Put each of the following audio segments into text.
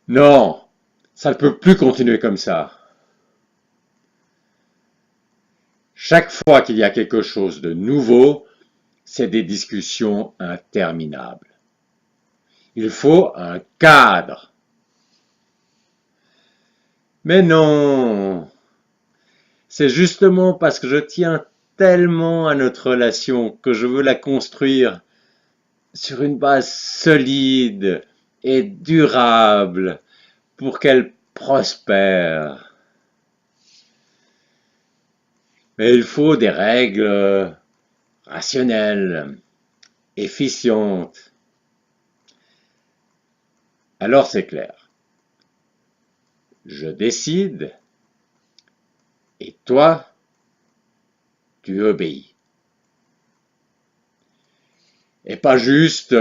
Non, ça ne peut plus continuer comme ça. Chaque fois qu'il y a quelque chose de nouveau, c'est des discussions interminables. Il faut un cadre. Mais non, c'est justement parce que je tiens tellement à notre relation que je veux la construire sur une base solide et durable pour qu'elle prospère. Mais il faut des règles rationnelles, efficientes. Alors c'est clair. Je décide et toi, tu obéis. Et pas juste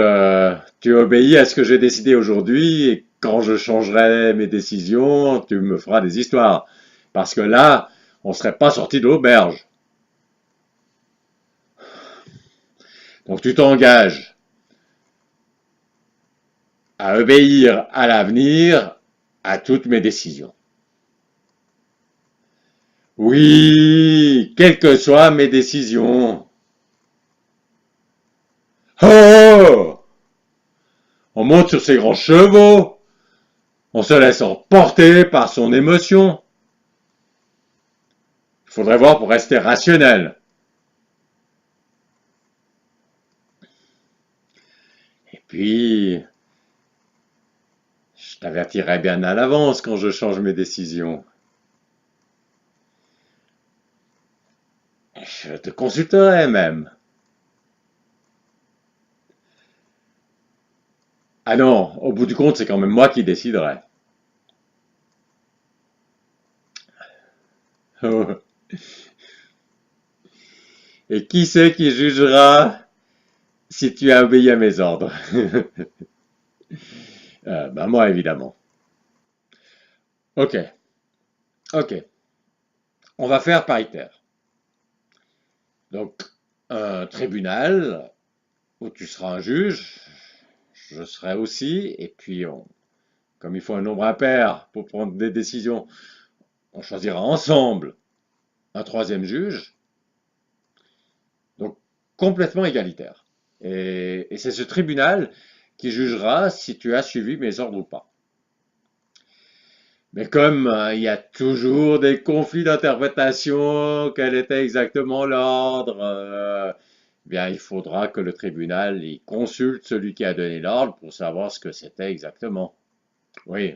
tu obéis à ce que j'ai décidé aujourd'hui et quand je changerai mes décisions, tu me feras des histoires. Parce que là, on ne serait pas sorti de l'auberge. Donc tu t'engages à obéir à l'avenir à toutes mes décisions. Oui, quelles que soient mes décisions. Oh! On monte sur ses grands chevaux, on se laisse emporter par son émotion. Il faudrait voir pour rester rationnel. Et puis, je t'avertirai bien à l'avance quand je change mes décisions. Je te consulterai même. Ah non, au bout du compte, c'est quand même moi qui déciderai. Et qui c'est qui jugera si tu as obéi à mes ordres? Ben moi, évidemment. Ok, ok. On va faire paritaire. Donc, un tribunal où tu seras un juge, je serai aussi, et puis comme il faut un nombre impair pour prendre des décisions, on choisira ensemble un troisième juge, donc complètement égalitaire. Et c'est ce tribunal qui jugera si tu as suivi mes ordres ou pas. Mais comme il y a toujours des conflits d'interprétation, quel était exactement l'ordre, bien il faudra que le tribunal y consulte celui qui a donné l'ordre pour savoir ce que c'était exactement. Oui,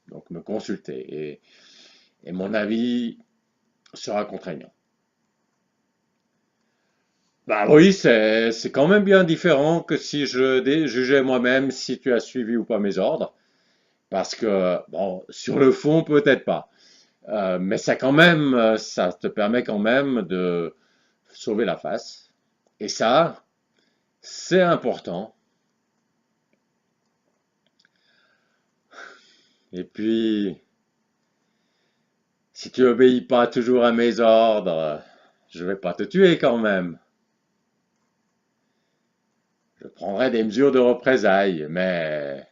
donc me consulter. Et mon avis sera contraignant. Bah oui, c'est quand même bien différent que si je jugeais moi-même si tu as suivi ou pas mes ordres. Parce que, bon, sur le fond, peut-être pas. Mais ça quand même, ça te permet quand même de sauver la face. Et ça, c'est important. Et puis, si tu obéis pas toujours à mes ordres, je vais pas te tuer quand même. Je prendrai des mesures de représailles, mais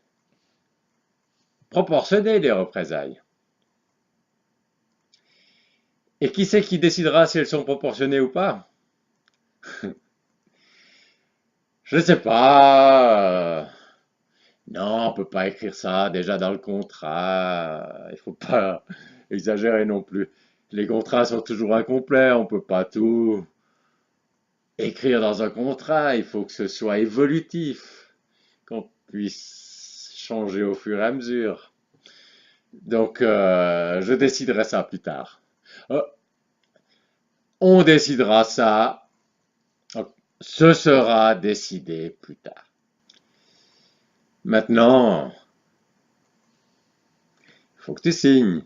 proportionnées des représailles. Et qui c'est qui décidera si elles sont proportionnées ou pas? Je ne sais pas. Non, on peut pas écrire ça déjà dans le contrat. Il faut pas exagérer non plus. Les contrats sont toujours incomplets. On peut pas tout écrire dans un contrat. Il faut que ce soit évolutif, qu'on puisse changer au fur et à mesure. Donc, je déciderai ça plus tard. Euh, on décidera ça. Ce sera décidé plus tard. Maintenant, il faut que tu signes.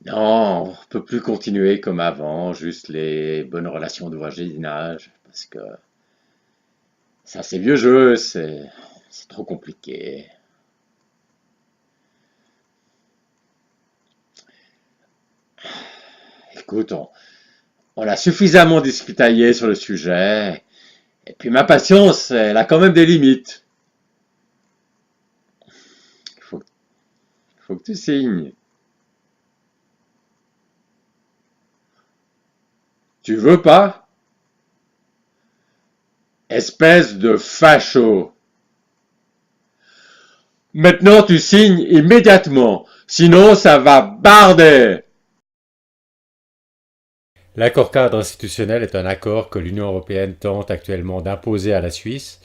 Non, on peut plus continuer comme avant, juste les bonnes relations de voisinage, parce que ça c'est vieux jeu, c'est trop compliqué. Écoute, on a suffisamment discutaillé sur le sujet, et puis ma patience, elle a quand même des limites. faut que tu signes. Tu veux pas? Espèce de facho. Maintenant tu signes immédiatement, sinon ça va barder. L'accord cadre institutionnel est un accord que l'Union européenne tente actuellement d'imposer à la Suisse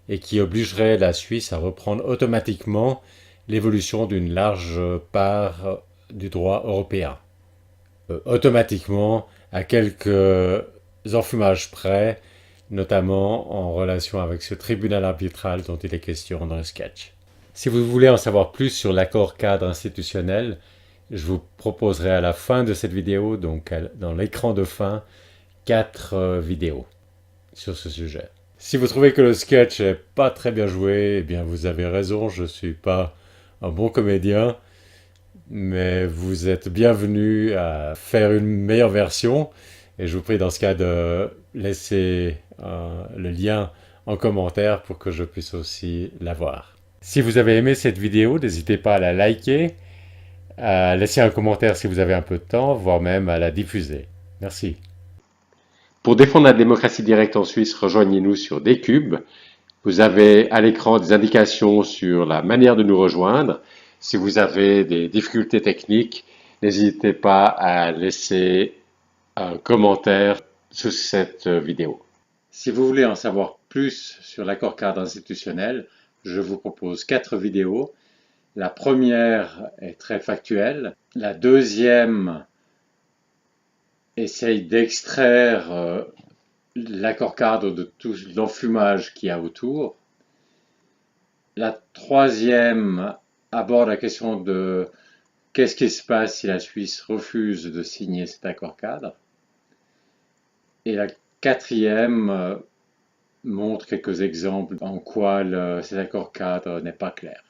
et qui obligerait la Suisse à reprendre automatiquement l'évolution d'une large part du droit européen. Automatiquement, à quelques enfumages près, notamment en relation avec ce tribunal arbitral dont il est question dans le sketch. Si vous voulez en savoir plus sur l'accord cadre institutionnel, je vous proposerai à la fin de cette vidéo, donc dans l'écran de fin, 4 vidéos sur ce sujet. Si vous trouvez que le sketch est pas très bien joué, eh bien vous avez raison, je suis pas un bon comédien, mais vous êtes bienvenus à faire une meilleure version, et je vous prie dans ce cas de laisser le lien en commentaire pour que je puisse aussi la voir. Si vous avez aimé cette vidéo, n'hésitez pas à la liker, à laisser un commentaire si vous avez un peu de temps, voire même à la diffuser. Merci. Pour défendre la démocratie directe en Suisse, rejoignez-nous sur Dcube. Vous avez à l'écran des indications sur la manière de nous rejoindre. Si vous avez des difficultés techniques, n'hésitez pas à laisser un commentaire sous cette vidéo. Si vous voulez en savoir plus sur l'accord cadre institutionnel, je vous propose 4 vidéos. La première est très factuelle. La deuxième essaye d'extraire l'accord cadre de tout l'enfumage qu'il y a autour. La troisième aborde la question de qu'est-ce qui se passe si la Suisse refuse de signer cet accord cadre. Et la quatrième montre quelques exemples en quoi cet accord cadre n'est pas clair.